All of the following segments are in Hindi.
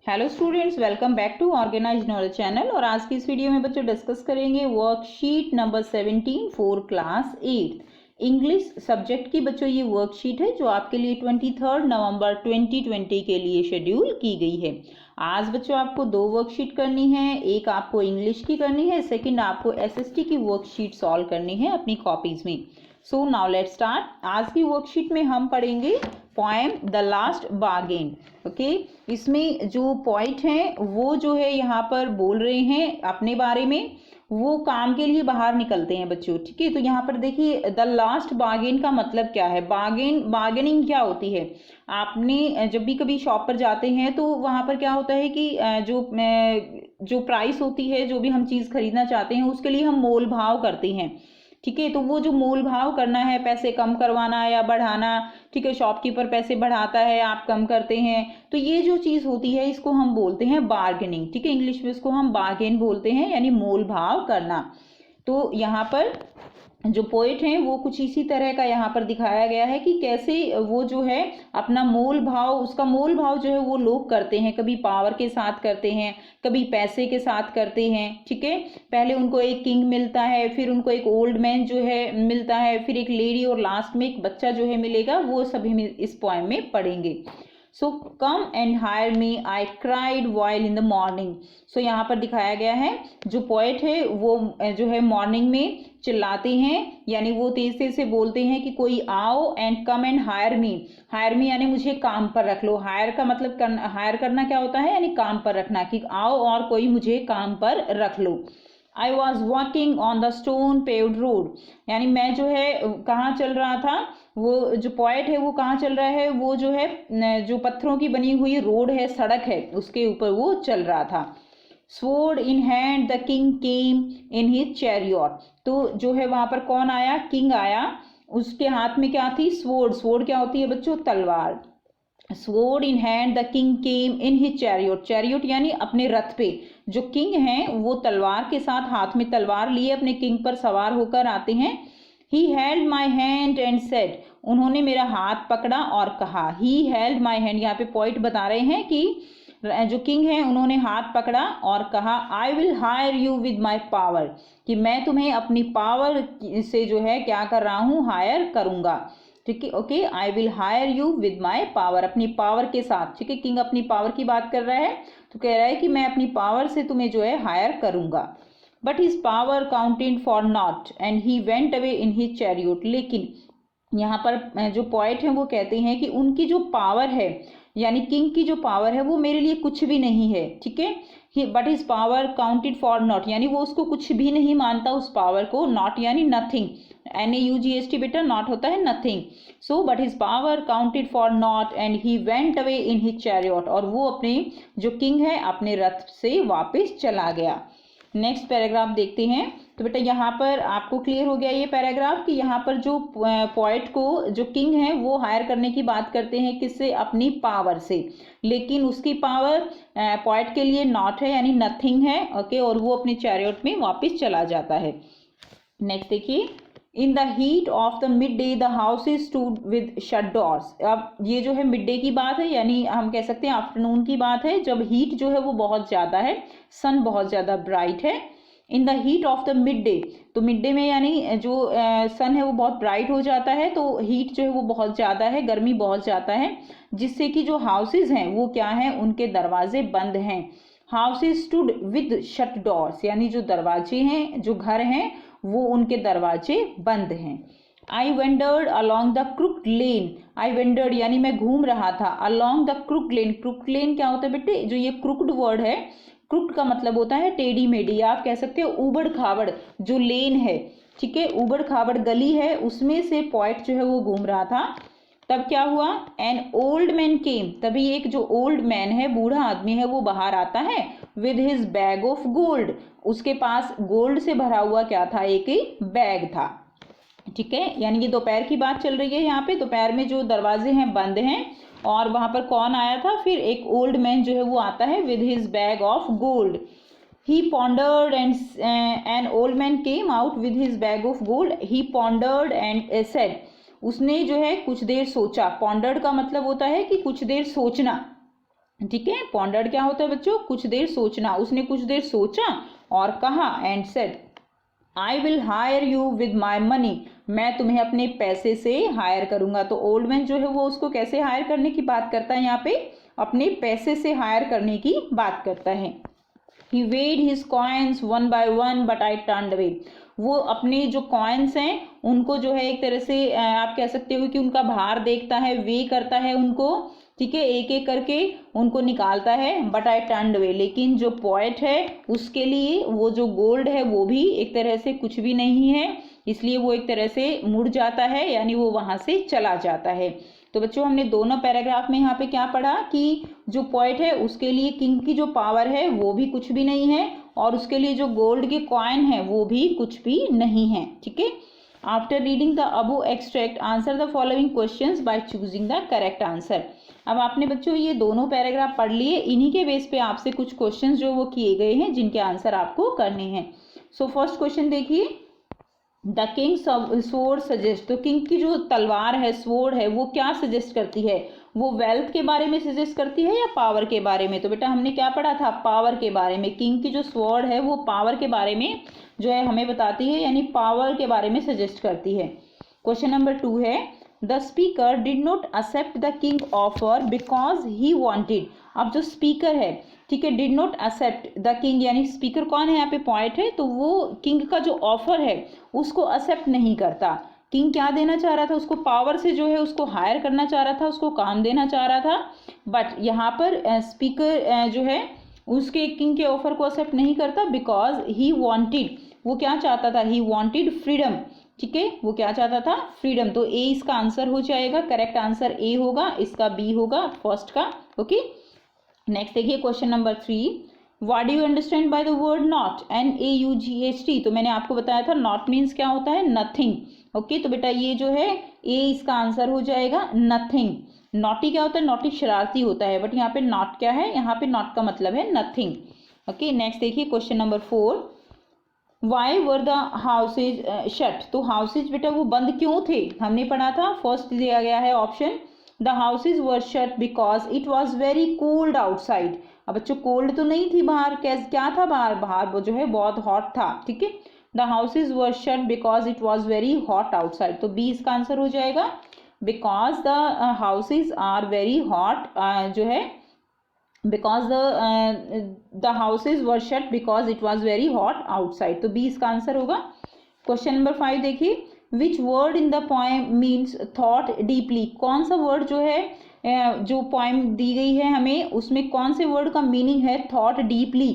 Hello students, welcome back to organise knowledge channel. और आज की इस वीडियो में बच्चों डिस्कस करेंगे worksheet number 17 for class 8 English subject की। बच्चों ये वर्कशीट है जो आपके लिए 23 नवंबर 2020 के लिए शेड्यूल की गई है। आज बच्चों आपको दो वर्कशीट करनी है, एक आपको इंग्लिश की करनी है, सेकंड आपको एसएसटी की वर्कशीट सॉल्व करनी है अपनी कॉपीज में। So now let's start. आज की वर्कशीट में हम पढ़ेंगे poem the last bargain. Okay, इसमें जो पॉइंट हैं वो जो है यहाँ पर बोल रहे हैं अपने बारे में, वो काम के लिए बाहर निकलते हैं बच्चों। ठीक है, तो यहाँ पर देखिए द लास्ट बार्गेन का मतलब क्या है। बार्गेनिंग क्या होती है। आपने जब भी कभी शॉप पर जाते हैं तो वहाँ पर क्या होता है कि जो प्राइस होती है, जो भी हम चीज़ खरीदना चाहते हैं उसके लिए हम मोल भाव करते हैं। ठीक है, तो वो जो मोल भाव करना है, पैसे कम करवाना या बढ़ाना, ठीक है, शॉपकीपर पैसे बढ़ाता है आप कम करते हैं, तो ये जो चीज़ होती है इसको हम बोलते हैं बार्गेनिंग। ठीक है, इंग्लिश में इसको हम बार्गेन बोलते हैं, यानी मोल भाव करना। तो यहाँ पर जो पोएट हैं वो कुछ इसी तरह का यहाँ पर दिखाया गया है कि कैसे वो जो है अपना मोल भाव, उसका मोल भाव जो है वो लोग करते हैं। कभी पावर के साथ करते हैं, कभी पैसे के साथ करते हैं। ठीक है, पहले उनको एक किंग मिलता है, फिर उनको एक ओल्ड मैन जो है मिलता है, फिर एक लेडी और लास्ट में एक बच्चा जो है मिलेगा। वो सभी इस पोएम में पढ़ेंगे। So come and hire me I cried while in the morning. So यहाँ पर दिखाया गया है जो पोएट है वो जो है मॉर्निंग में चिल्लाते हैं, यानी वो तेज तेज से बोलते हैं कि कोई आओ and come and hire me. Hire me यानी मुझे काम पर रख लो। हायर का मतलब हायर करना क्या होता है, यानी काम पर रखना, कि आओ और कोई मुझे काम पर रख लो। I was walking on the stone paved road, यानी मैं जो है कहाँ चल रहा था, वो जो पॉइंट है वो कहाँ चल रहा है, वो जो है जो पत्थरों की बनी हुई रोड है, सड़क है, उसके ऊपर वो चल रहा था। Sword in hand the king came in his chariot. तो जो है वहां पर कौन आया, किंग आया, उसके हाथ में क्या थी, स्वोर्ड। स्वोर्ड क्या होती है बच्चों, तलवार। Sword in hand the king came in his chariot. Chariot यानी अपने रथ पे। जो किंग हैं वो तलवार के साथ, हाथ में तलवार लिए अपने किंग पर सवार होकर आते हैं। He held my hand and said, उन्होंने मेरा हाथ पकड़ा और कहा। ही हेल्ड माई हैंड, यहाँ पे पॉइंट बता रहे हैं कि जो किंग हैं उन्होंने हाथ पकड़ा और कहा I will hire you with my power, कि मैं तुम्हें अपनी पावर से जो है क्या कर रहा हूँ, हायर करूंगा। ठीक है, okay, I will hire you with my power, अपनी पावर के साथ। ठीक है, किंग अपनी पावर की बात कर रहा है, तो कह रहा है कि मैं अपनी पावर से तुम्हें जो है हायर करूंगा। But his power counted for not and he went away in his chariot. लेकिन यहाँ पर जो पॉइंट है वो कहते हैं कि उनकी जो पावर है, यानी किंग की जो पावर है, वो मेरे लिए कुछ भी नहीं है। ठीक है, but his power counted for not, यानी वो उसको कुछ भी नहीं मानता उस पावर को। नॉट यानी नथिंग, NAUGST बेटा, नॉट होता है nothing. So but his power counted for not and he went away in his chariot, और वो अपने जो किंग है अपने रथ से वापस चला गया। नेक्स्ट पैराग्राफ देखते हैं। तो बेटा यहाँ पर आपको क्लियर हो गया ये पैराग्राफ कि यहाँ पर जो पॉइंट को, जो किंग है वो हायर करने की बात करते हैं, किससे, अपनी पावर से। लेकिन उसकी पावर पॉइंट के लिए नॉट है, यानी नथिंग है। ओके, और वो अपने चैरियट में वापस चला जाता है। नेक्स्ट देखिए, in the heat of the mid day the houses stood with shut doors. अब ये जो है मिड डे की बात है, यानी हम कह सकते हैं आफ्टरनून की बात है, जब हीट जो है वो बहुत ज़्यादा है, सन बहुत ज़्यादा ब्राइट है। In the heat of the mid day, तो मिड डे में यानी जो सन है वो बहुत ब्राइट हो जाता है, तो हीट जो है वो बहुत ज़्यादा है, गर्मी बहुत ज़्यादा है, जिससे कि जो हाउसेज हैं वो क्या हैं, उनके दरवाजे बंद हैं। Houses stood with shut doors, यानी जो दरवाजे हैं, जो घर हैं, वो उनके दरवाजे बंद हैं। I wandered along the crooked lane. I wandered यानी मैं घूम रहा था, along the crooked lane. Crooked lane क्या होता है बेटे, जो ये क्रुक्ड वर्ड है, क्रुक्ड का मतलब होता है टेढ़ी मेढ़ी, आप कह सकते हो उबड़ खाबड़ जो लेन है। ठीक है, उबड़ खाबड़ गली है, उसमें से पॉइंट जो है वो घूम रहा था। तब क्या हुआ, एन ओल्ड मैन केम, तभी एक जो ओल्ड मैन है, बूढ़ा आदमी है, वो बाहर आता है with his bag of gold. उसके पास गोल्ड से भरा हुआ क्या था, एक ही बैग था। ठीक है, यानी ये दोपहर की बात चल रही है यहाँ पे। दोपहर में जो दरवाजे हैं बंद हैं, और वहां पर कौन आया था, फिर एक ओल्ड मैन जो है वो आता है with his bag of gold. He pondered and an old man came out with his bag of gold. He pondered and said, उसने जो है कुछ देर सोचा। पॉन्डर्ड का मतलब होता है कि कुछ देर सोचना, ठीक है। पॉन्डर्ड क्या होता है बच्चों, कुछ देर सोचना। उसने कुछ देर सोचा और कहा and said I will hire you with my money, मैं तुम्हें अपने पैसे से हायर करूंगा। तो ओल्ड मैन जो है वो उसको कैसे हायर करने की बात करता है, यहाँ पे अपने पैसे से हायर करने की बात करता है। He weighed his coins one by one but I turned away, वो अपने जो कॉइन्स हैं उनको जो है एक तरह से आप कह सकते हो कि उनका भार देखता है, वे करता है उनको, ठीक है, एक एक करके उनको निकालता है। बट आई टर्न्ड अवे, लेकिन जो पोएट है उसके लिए वो जो गोल्ड है वो भी एक तरह से कुछ भी नहीं है, इसलिए वो एक तरह से मुड़ जाता है, यानी वो वहां से चला जाता है। तो बच्चों हमने दोनों पैराग्राफ में यहाँ पे क्या पढ़ा कि जो पोएट है उसके लिए किंग की जो पावर है वो भी कुछ भी नहीं है, और उसके लिए जो गोल्ड के कॉइन है वो भी कुछ भी नहीं है। ठीक है। After reading the above extract answer the following questions by choosing the correct answer. अब आपने बच्चों ये दोनों पैराग्राफ पढ़ लिए, इन्हीं के बेस पे आपसे कुछ क्वेश्चंस जो वो किए गए हैं जिनके आंसर आपको करने हैं। सो फर्स्ट क्वेश्चन देखिए, द किंग स्वॉर्ड सजेस्ट, तो किंग की जो तलवार है, स्वॉर्ड है, वो क्या सजेस्ट करती है, वो वेल्थ के बारे में सजेस्ट करती है या पावर के बारे में। तो बेटा हमने क्या पढ़ा था, पावर के बारे में। किंग की जो स्वॉर्ड है वो पावर के बारे में जो है हमें बताती है, यानी पावर के बारे में सजेस्ट करती है। क्वेश्चन नंबर 2 है, the speaker did not accept the king offer because he wanted. अब जो स्पीकर है, ठीक है, did not accept the king, यानी स्पीकर कौन है, यहाँ पे पॉइंट है, तो वो किंग का जो ऑफर है उसको एक्सेप्ट नहीं करता। किंग क्या देना चाह रहा था, उसको पावर से जो है उसको हायर करना चाह रहा था, उसको काम देना चाह रहा था, बट यहाँ पर स्पीकर जो है उसके किंग के ऑफर को एक्सेप्ट नहीं करता बिकॉज ही वॉन्टेड, वो क्या चाहता था, ही वॉन्टेड फ्रीडम। ठीक है, वो क्या चाहता था, फ्रीडम। तो ए इसका आंसर हो जाएगा, करेक्ट आंसर ए होगा, इसका बी होगा फर्स्ट का। ओके, नेक्स्ट देखिए question number 3, what do you understand by the word not, NAUGHT। तो मैंने आपको बताया था नॉट मीन्स क्या होता है, नथिंग। ओके, तो बेटा ये जो है ए इसका आंसर हो जाएगा, नथिंग। नॉटी क्या होता है, नॉटी शरारती होता है, बट यहाँ पे नॉट क्या है, यहाँ पे नॉट का मतलब है नथिंग। ओके, नेक्स्ट देखिए question number 4, why were the houses shut. तो हाउसेज बेटा वो बंद क्यों थे, हमने पढ़ा था, फर्स्ट दिया गया है option, the houses were shut because it was very cold outside. अब बच्चों कोल्ड तो नहीं थी बाहर, क्या था बाहर, बाहर वो जो है बहुत हॉट था। ठीक है, the houses were shut because it was very hot outside. तो बी इसका आंसर हो जाएगा, because the houses are very hot जो है, because the houses were shut because it was very hot outside. तो बी इसका आंसर होगा। क्वेश्चन नंबर 5 देखिए, which word in the poem means thought deeply. कौन सा वर्ड जो है जो पोएम दी गई है हमें उसमें कौन से वर्ड का मीनिंग है थॉट डीपली।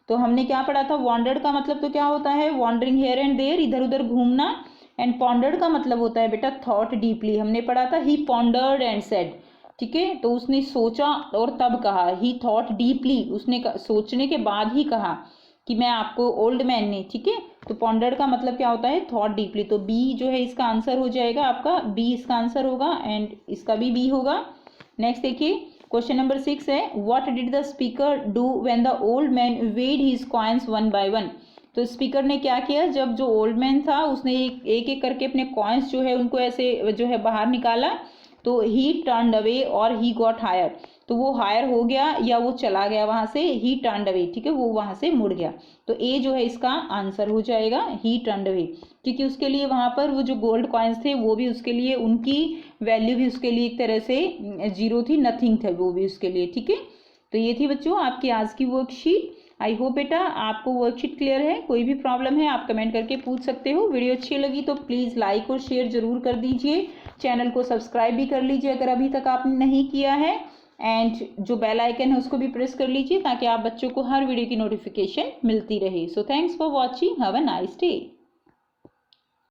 तो हमने क्या पढ़ा था, वॉन्डर्ड का मतलब तो क्या होता है, वॉन्डरिंग हेयर एंड देयर, इधर उधर घूमना, एंड पॉन्डर्ड का मतलब होता है बेटा थॉट डीपली। हमने पढ़ा था ही पॉन्डर्ड एंड सेड। ठीक है, तो उसने सोचा और तब कहा, ही थॉट डीपली, उसने सोचने के बाद ही कहा कि मैं आपको, ओल्ड मैन ने। ठीक है, तो पॉन्डर्ड का मतलब क्या होता है, थॉट डीपली। तो बी जो है इसका आंसर हो जाएगा आपका, बी इसका आंसर होगा, एंड इसका भी बी होगा। नेक्स्ट देखिए क्वेश्चन नंबर 6 है, what did the speaker do when the old man weighed his coins one by one. तो स्पीकर ने क्या किया, जब जो ओल्ड मैन था उसने एक एक करके अपने कॉइन्स जो है उनको ऐसे जो है बाहर निकाला, तो ही टर्न्ड अवे और ही गॉट हायर। तो वो हायर हो गया या वो चला गया वहां से, ही टर्न्ड अवे। ठीक है, वो वहां से मुड़ गया। तो ए जो है इसका आंसर हो जाएगा, ही टर्न्ड अवे, क्योंकि उसके लिए वहां पर वो जो गोल्ड कॉइन्स थे वो भी उसके लिए, उनकी वैल्यू भी उसके लिए एक तरह से जीरो थी, नथिंग थे वो भी उसके लिए। ठीक है, तो ये थी बच्चों आपकी आज की वर्कशीट। आई होप बेटा आपको वर्कशीट क्लियर है। कोई भी प्रॉब्लम है आप कमेंट करके पूछ सकते हो। वीडियो अच्छी लगी तो प्लीज़ लाइक और शेयर जरूर कर दीजिए। चैनल को सब्सक्राइब भी कर लीजिए अगर अभी तक आपने नहीं किया है, एंड जो बेल आइकन है उसको भी प्रेस कर लीजिए ताकि आप बच्चों को हर वीडियो की नोटिफिकेशन मिलती रहे। So thanks for watching, have a nice day.